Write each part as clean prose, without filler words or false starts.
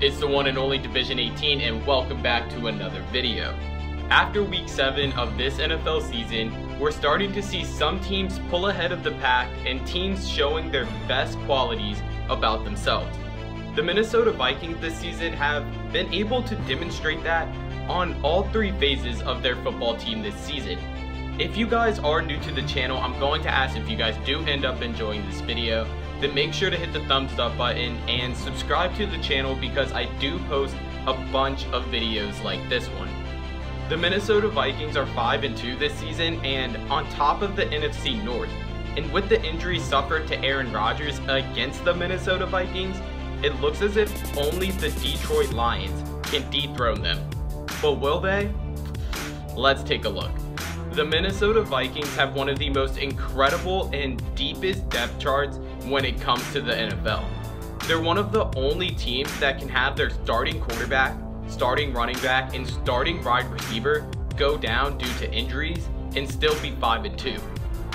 It's the one and only Division 18, and welcome back to another video. After week 7 of this NFL season, we're starting to see some teams pull ahead of the pack and teams showing their best qualities about themselves. The Minnesota Vikings this season have been able to demonstrate that on all 3 phases of their football team this season. If you guys are new to the channel, I'm going to ask if you guys do end up enjoying this video, then make sure to hit the thumbs up button and subscribe to the channel because I do post a bunch of videos like this one. The Minnesota Vikings are 5-2 this season and on top of the NFC North. And with the injury suffered to Aaron Rodgers against the Minnesota Vikings, it looks as if only the Detroit Lions can dethrone them. But will they? Let's take a look. The Minnesota Vikings have one of the most incredible and deepest depth charts when it comes to the NFL. They're one of the only teams that can have their starting quarterback, starting running back, and starting wide receiver go down due to injuries and still be 5-2.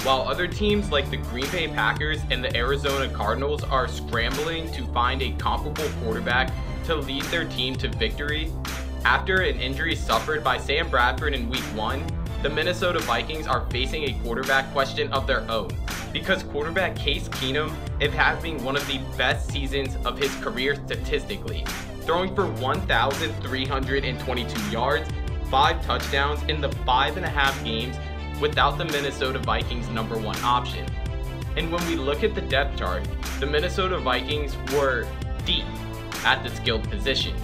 While other teams like the Green Bay Packers and the Arizona Cardinals are scrambling to find a comparable quarterback to lead their team to victory, after an injury suffered by Sam Bradford in week 1, the Minnesota Vikings are facing a quarterback question of their own, because quarterback Case Keenum is having one of the best seasons of his career statistically, throwing for 1,322 yards, 5 touchdowns in the 5.5 games without the Minnesota Vikings' #1 option. And when we look at the depth chart, the Minnesota Vikings were deep at the skilled positions.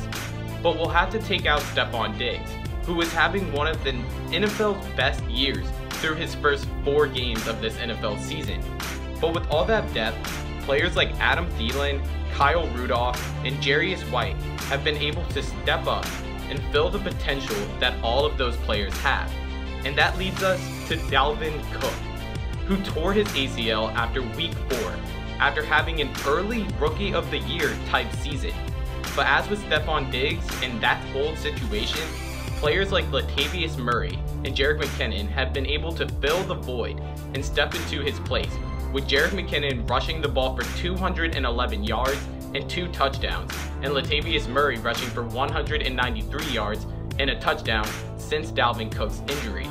But we'll have to take out Stefon Diggs, who is having one of the NFL's best years through his first 4 games of this NFL season. But with all that depth, players like Adam Thielen, Kyle Rudolph, and Jarius White have been able to step up and fill the potential that all of those players have. And that leads us to Dalvin Cook, who tore his ACL after week 4, after having an early Rookie of the Year type season. But as with Stefon Diggs and that whole situation, players like Latavius Murray and Jerick McKinnon have been able to fill the void and step into his place, with Jerick McKinnon rushing the ball for 211 yards and 2 touchdowns, and Latavius Murray rushing for 193 yards and a touchdown since Dalvin Cook's injury.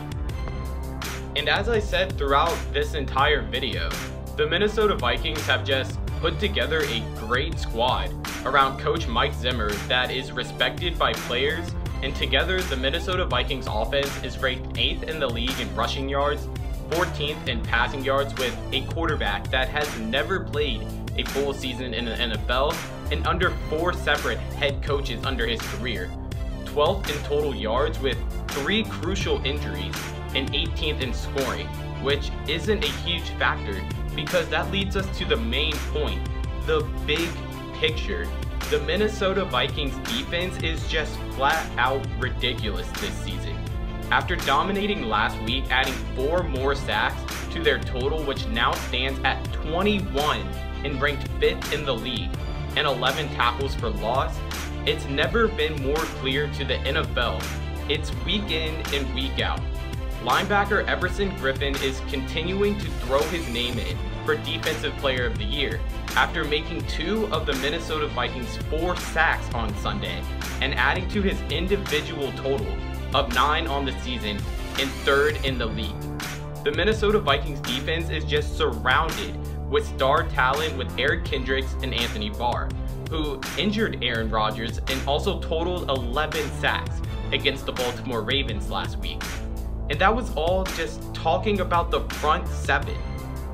And as I said throughout this entire video, the Minnesota Vikings have just put together a great squad around Coach Mike Zimmer that is respected by players, and together the Minnesota Vikings offense is ranked 8th in the league in rushing yards, 14th in passing yards, with a quarterback that has never played a full season in the NFL and under 4 separate head coaches under his career, 12th in total yards with 3 crucial injuries, and 18th in scoring, which isn't a huge factor because that leads us to the main point, the big picture. The Minnesota Vikings defense is just flat out ridiculous this season. After dominating last week, adding 4 more sacks to their total, which now stands at 21 and ranked 5th in the league, and 11 tackles for loss, it's never been more clear to the NFL. It's week in and week out. Linebacker Everson Griffin is continuing to throw his name in for Defensive Player of the Year after making 2 of the Minnesota Vikings' 4 sacks on Sunday and adding to his individual total of 9 on the season and 3rd in the league. The Minnesota Vikings defense is just surrounded with star talent with Eric Kendricks and Anthony Barr, who injured Aaron Rodgers and also totaled 11 sacks against the Baltimore Ravens last week. And that was all just talking about the front 7.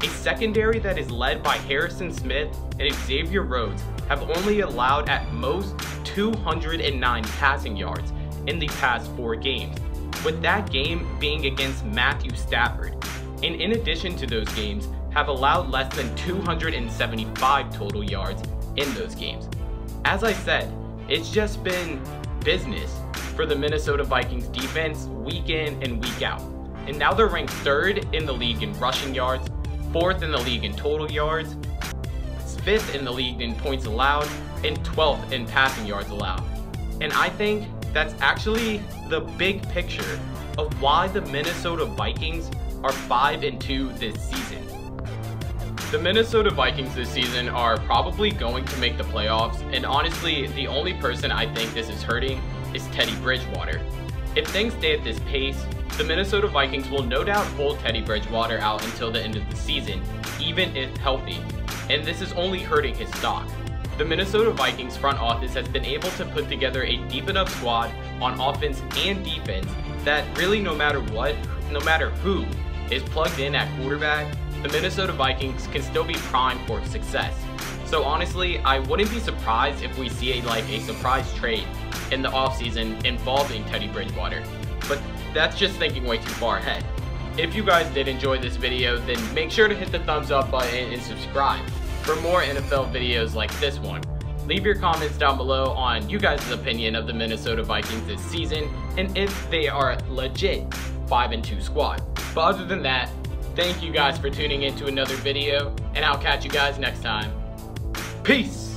A secondary that is led by Harrison Smith and Xavier Rhodes have only allowed at most 209 passing yards in the past 4 games, with that game being against Matthew Stafford, and in addition to those games, have allowed less than 275 total yards in those games. As I said, it's just been business for the Minnesota Vikings defense week in and week out. And now they're ranked 3rd in the league in rushing yards, 4th in the league in total yards, 5th in the league in points allowed, and 12th in passing yards allowed. And I think that's actually the big picture of why the Minnesota Vikings are 5-2 this season. The Minnesota Vikings this season are probably going to make the playoffs, and honestly, the only person I think this is hurting is Teddy Bridgewater. If things stay at this pace, the Minnesota Vikings will no doubt hold Teddy Bridgewater out until the end of the season, even if healthy, and this is only hurting his stock. The Minnesota Vikings front office has been able to put together a deep enough squad on offense and defense that really no matter who is plugged in at quarterback, the Minnesota Vikings can still be primed for success. So honestly, I wouldn't be surprised if we see a surprise trade in the offseason involving Teddy Bridgewater. But that's just thinking way too far ahead. If you guys did enjoy this video, then make sure to hit the thumbs up button and subscribe for more NFL videos like this one. Leave your comments down below on you guys' opinion of the Minnesota Vikings this season and if they are legit 5-2 squad. But other than that, thank you guys for tuning in to another video, and I'll catch you guys next time. Peace!